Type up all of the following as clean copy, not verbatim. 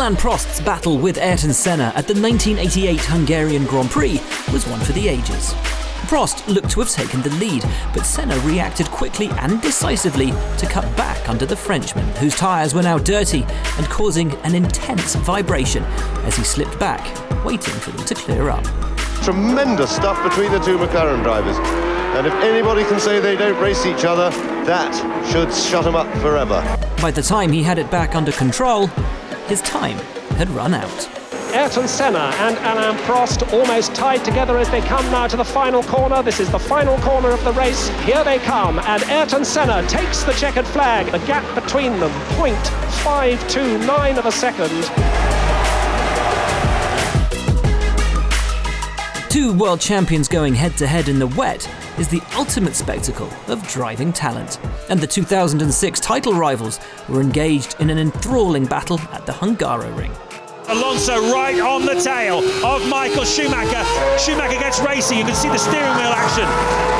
Alain Prost's battle with Ayrton Senna at the 1988 Hungarian Grand Prix was one for the ages. Prost looked to have taken the lead, but Senna reacted quickly and decisively to cut back under the Frenchman, whose tyres were now dirty and causing an intense vibration as he slipped back, waiting for them to clear up. Tremendous stuff between the two McLaren drivers. And if anybody can say they don't race each other, that should shut them up forever. By the time he had it back under control, his time had run out. Ayrton Senna and Alain Prost almost tied together as they come now to the final corner. This is the final corner of the race. Here they come, and Ayrton Senna takes the checkered flag. The gap between them, 0.529 of a second. Two world champions going head-to-head in the wet is the ultimate spectacle of driving talent. And the 2006 title rivals were engaged in an enthralling battle at the Hungaroring. Alonso right on the tail of Michael Schumacher. Schumacher gets racy, you can see the steering wheel action.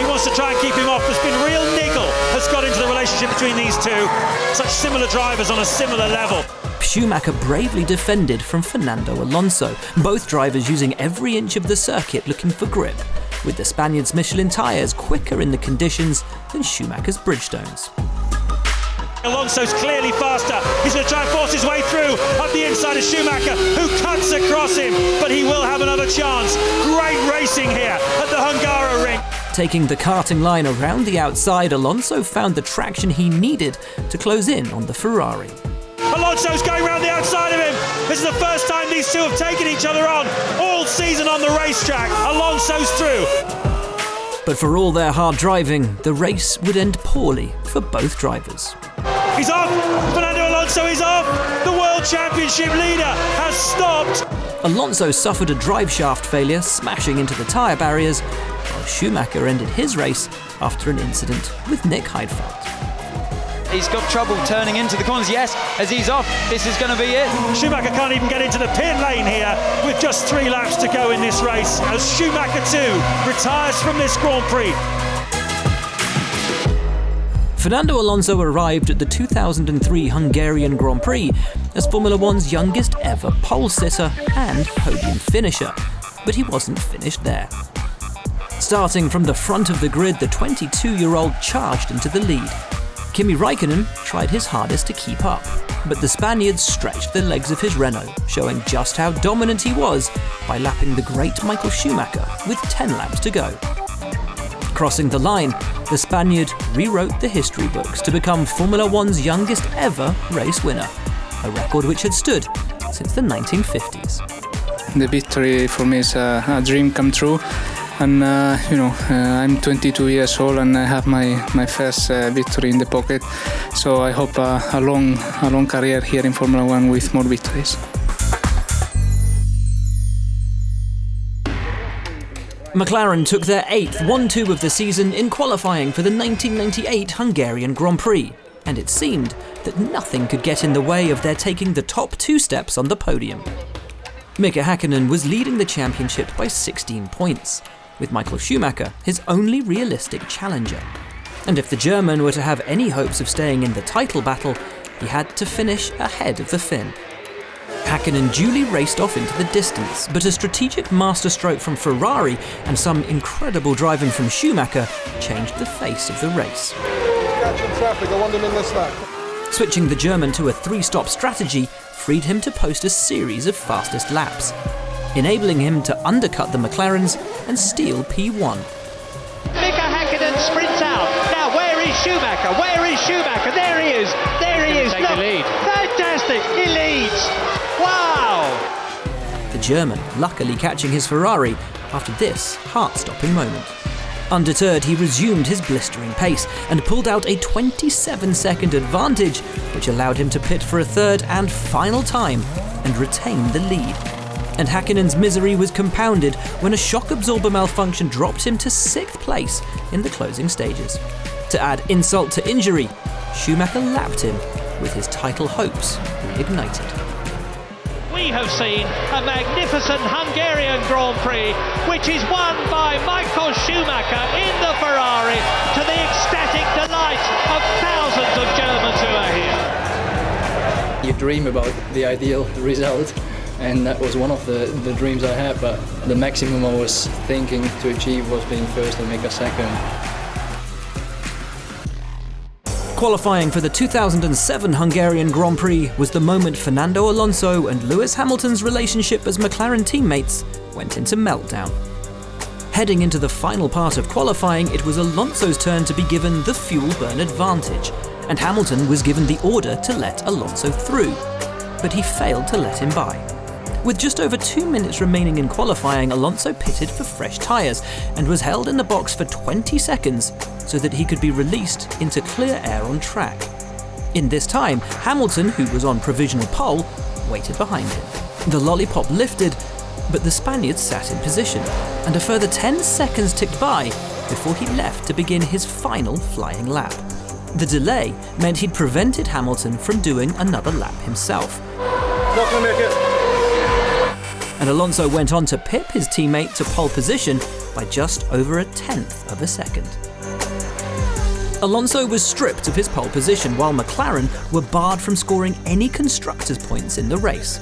He wants to try and keep him off. There's been real niggle has got into the relationship between these two. Such similar drivers on a similar level. Schumacher bravely defended from Fernando Alonso, both drivers using every inch of the circuit looking for grip, with the Spaniard's Michelin tyres quicker in the conditions than Schumacher's Bridgestones. Alonso's clearly faster. He's going to try and force his way through up the inside of Schumacher, who cuts across him, but he will have another chance. Great racing here at the Hungaroring. Taking the karting line around the outside, Alonso found the traction he needed to close in on the Ferrari. Alonso's going round the outside of him. This is the first time these two have taken each other on all season on the racetrack. Alonso's through. But for all their hard driving, the race would end poorly for both drivers. He's off! Fernando Alonso is off! The World Championship leader has stopped! Alonso suffered a drive shaft failure, smashing into the tyre barriers, while Schumacher ended his race after an incident with Nick Heidfeld. He's got trouble turning into the corners. Yes, as he's off, this is going to be it. Schumacher can't even get into the pit lane here with just 3 laps to go in this race as Schumacher too retires from this Grand Prix. Fernando Alonso arrived at the 2003 Hungarian Grand Prix as Formula One's youngest ever pole sitter and podium finisher, but he wasn't finished there. Starting from the front of the grid, the 22-year-old charged into the lead. Kimi Räikkönen tried his hardest to keep up, but the Spaniard stretched the legs of his Renault, showing just how dominant he was by lapping the great Michael Schumacher with 10 laps to go. Crossing the line, the Spaniard rewrote the history books to become Formula One's youngest ever race winner, a record which had stood since the 1950s. The victory for me is a dream come true. And I'm 22 years old and I have my first victory in the pocket. So I hope a long career here in Formula One with more victories. McLaren took their 8th 1-2 of the season in qualifying for the 1998 Hungarian Grand Prix, and it seemed that nothing could get in the way of their taking the top 2 steps on the podium. Mika Häkkinen was leading the championship by 16 points, with Michael Schumacher his only realistic challenger. And if the German were to have any hopes of staying in the title battle, he had to finish ahead of the Finn. Häkkinen duly raced off into the distance, but a strategic masterstroke from Ferrari and some incredible driving from Schumacher changed the face of the race. Catching traffic, I want him in this lap. Switching the German to a 3-stop strategy freed him to post a series of fastest laps, enabling him to undercut the McLarens and steal P1. Mika Häkkinen sprints out. Now where is Schumacher? Where is Schumacher? There he is. There he is. Take the lead. Fantastic. He leads. Wow. The German luckily catching his Ferrari after this heart-stopping moment. Undeterred, he resumed his blistering pace and pulled out a 27-second advantage, which allowed him to pit for a third and final time and retain the lead. And Häkkinen's misery was compounded when a shock absorber malfunction dropped him to 6th place in the closing stages. To add insult to injury, Schumacher lapped him with his title hopes reignited. We have seen a magnificent Hungarian Grand Prix, which is won by Michael Schumacher in the Ferrari to the ecstatic delight of thousands of Germans who are here. You dream about the ideal result, and that was one of the dreams I had, but the maximum I was thinking to achieve was being first and make a second. Qualifying for the 2007 Hungarian Grand Prix was the moment Fernando Alonso and Lewis Hamilton's relationship as McLaren teammates went into meltdown. Heading into the final part of qualifying, it was Alonso's turn to be given the fuel burn advantage, and Hamilton was given the order to let Alonso through, but he failed to let him by. With just over 2 minutes remaining in qualifying, Alonso pitted for fresh tyres and was held in the box for 20 seconds so that he could be released into clear air on track. In this time, Hamilton, who was on provisional pole, waited behind him. The lollipop lifted, but the Spaniard sat in position, and a further 10 seconds ticked by before he left to begin his final flying lap. The delay meant he'd prevented Hamilton from doing another lap himself. Not gonna make it. And Alonso went on to pip his teammate to pole position by just over 1/10 of a second. Alonso was stripped of his pole position while McLaren were barred from scoring any constructors' points in the race.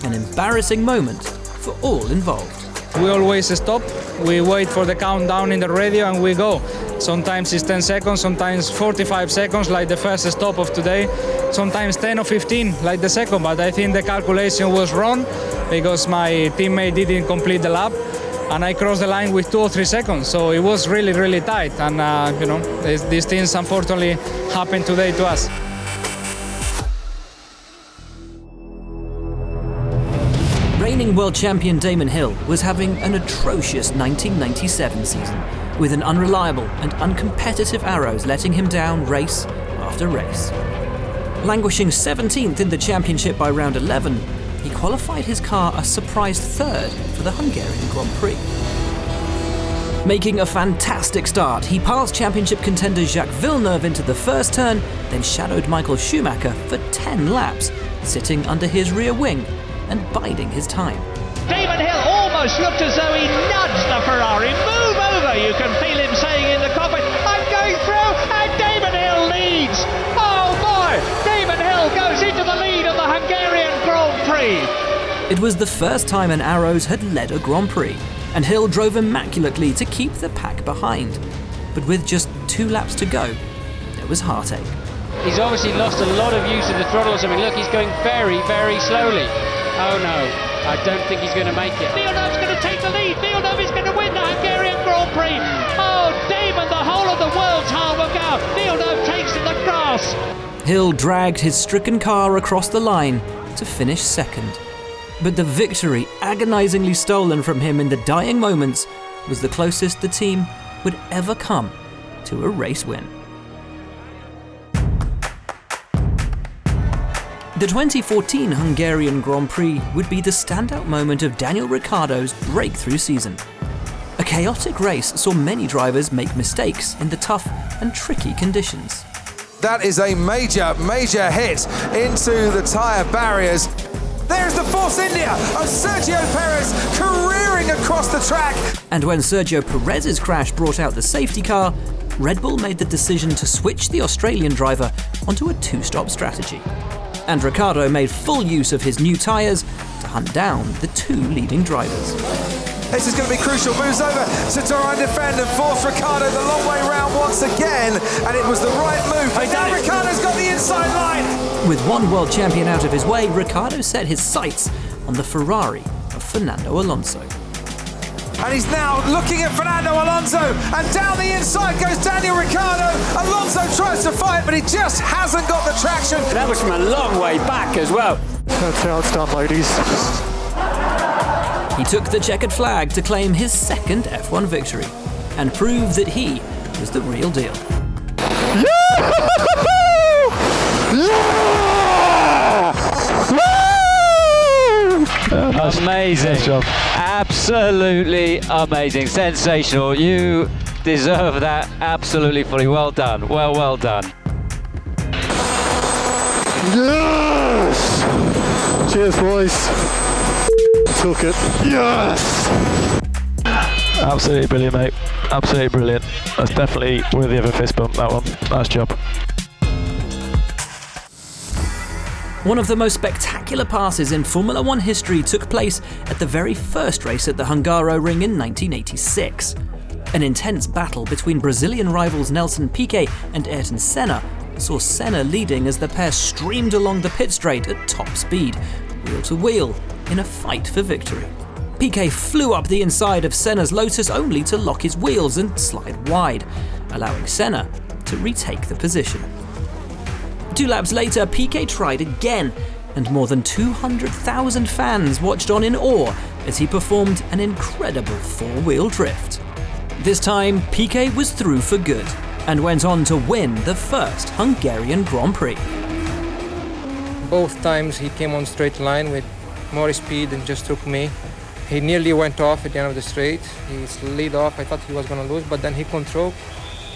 An embarrassing moment for all involved. We always stop, we wait for the countdown in the radio and we go. Sometimes it's 10 seconds, sometimes 45 seconds like the first stop of today, sometimes 10 or 15 like the second, but I think the calculation was wrong because my teammate didn't complete the lap and I crossed the line with 2 or 3 seconds, so it was really, really tight, and you know, these things unfortunately happened today to us. Reigning world champion Damon Hill was having an atrocious 1997 season, with an unreliable and uncompetitive arrows letting him down race after race. Languishing 17th in the championship by round 11, he qualified his car a surprise 3rd for the Hungarian Grand Prix. Making a fantastic start, he passed championship contender Jacques Villeneuve into the first turn, then shadowed Michael Schumacher for 10 laps, sitting under his rear wing and biding his time. Damon Hill almost looked as though he nudged the Ferrari. Move over, you can feel him saying in the cockpit, I'm going through, and Damon Hill leads. Oh boy, Damon Hill goes into the lead of the Hungarian Grand Prix. It was the first time an Arrows had led a Grand Prix, and Hill drove immaculately to keep the pack behind. But with just 2 laps to go, there was heartache. He's obviously lost a lot of use of the throttle or something. Look, he's going very, very slowly. Oh no, I don't think he's going to make it. Villeneuve's going to take the lead. Villeneuve is going to win the Hungarian Grand Prix. Oh, Damon, the whole of the world's hard work out. Villeneuve takes the grass. Hill dragged his stricken car across the line to finish second. But the victory, agonizingly stolen from him in the dying moments, was the closest the team would ever come to a race win. The 2014 Hungarian Grand Prix would be the standout moment of Daniel Ricciardo's breakthrough season. A chaotic race saw many drivers make mistakes in the tough and tricky conditions. That is a major, major hit into the tyre barriers. There's the Force India of Sergio Perez careering across the track. And when Sergio Perez's crash brought out the safety car, Red Bull made the decision to switch the Australian driver onto a 2-stop strategy. And Ricciardo made full use of his new tyres to hunt down the 2 leading drivers. This is going to be crucial. Moves over to try and defend and force Ricciardo the long way round once again. And it was the right move. But now Ricciardo's got the inside line. With one world champion out of his way, Ricciardo set his sights on the Ferrari of Fernando Alonso. And he's now looking at Fernando Alonso, and down the inside goes Daniel Ricciardo. Alonso tries to fight, but he just hasn't got the traction. That was from a long way back as well. That's how it's done, ladies. He took the checkered flag to claim his 2nd F1 victory and prove that he was the real deal. Amazing. Nice job. Absolutely amazing. Sensational. You deserve that absolutely fully. Well done. Well done. Yes! Cheers, boys. Took it. Yes! Absolutely brilliant, mate. Absolutely brilliant. That's definitely worthy of a fist bump, that one. Nice job. One of the most spectacular passes in Formula One history took place at the very first race at the Hungaroring in 1986. An intense battle between Brazilian rivals Nelson Piquet and Ayrton Senna saw Senna leading as the pair streamed along the pit straight at top speed, wheel to wheel, in a fight for victory. Piquet flew up the inside of Senna's Lotus only to lock his wheels and slide wide, allowing Senna to retake the position. 2 laps later, Piquet tried again, and more than 200,000 fans watched on in awe as he performed an incredible 4-wheel drift. This time, Piquet was through for good and went on to win the first Hungarian Grand Prix. Both times he came on straight line with more speed and just took me. He nearly went off at the end of the straight. He slid off. I thought he was going to lose, but then he controlled,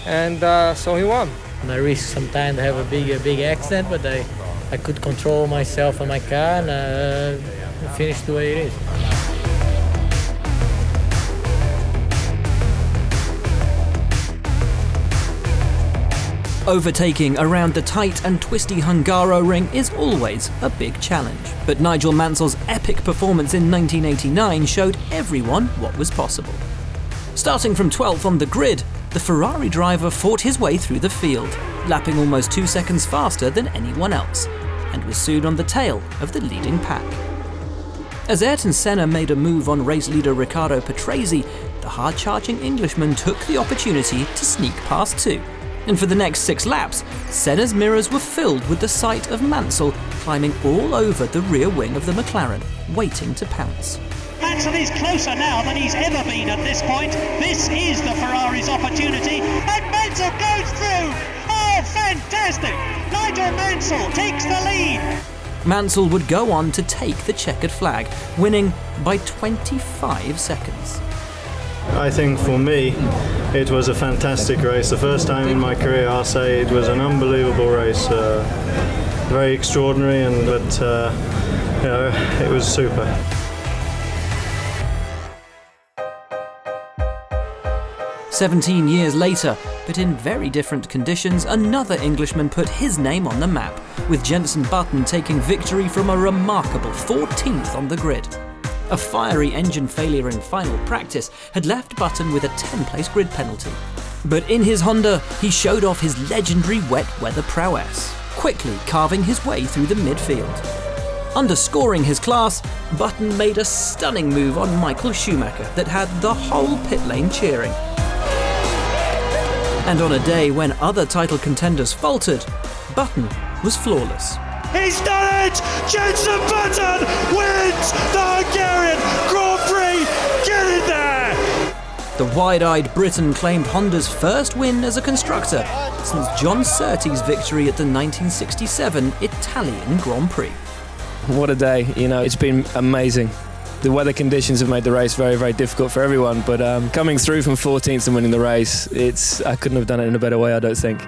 and so he won. I risked sometimes to have a big accident, but I could control myself and my car, and finished the way it is. Overtaking around the tight and twisty Hungaroring is always a big challenge, but Nigel Mansell's epic performance in 1989 showed everyone what was possible. Starting from 12th on the grid, the Ferrari driver fought his way through the field, lapping almost 2 seconds faster than anyone else, and was soon on the tail of the leading pack. As Ayrton Senna made a move on race leader Riccardo Patrese, the hard-charging Englishman took the opportunity to sneak past too. And for the next 6 laps, Senna's mirrors were filled with the sight of Mansell climbing all over the rear wing of the McLaren, waiting to pounce. Mansell is closer now than he's ever been at this point. This is the Ferrari's opportunity, and Mansell goes through! Oh, fantastic! Nigel Mansell takes the lead! Mansell would go on to take the checkered flag, winning by 25 seconds. I think for me, it was a fantastic race. The first time in my career, I'll say it was an unbelievable race. Very extraordinary, but it was super. "17 years later, but in very different conditions, another Englishman put his name on the map, with Jenson Button taking victory from a remarkable 14th on the grid. A fiery engine failure in final practice had left Button with a 10-place grid penalty. But in his Honda, he showed off his legendary wet weather prowess, quickly carving his way through the midfield. Underscoring his class, Button made a stunning move on Michael Schumacher that had the whole pit lane cheering. And on a day when other title contenders faltered, Button was flawless. He's done it! Jenson Button wins the Hungarian Grand Prix! Get in there! The wide-eyed Briton claimed Honda's first win as a constructor since John Surtees' victory at the 1967 Italian Grand Prix. What a day, it's been amazing. The weather conditions have made the race very, very difficult for everyone, but coming through from 14th and winning the race, I couldn't have done it in a better way, I don't think.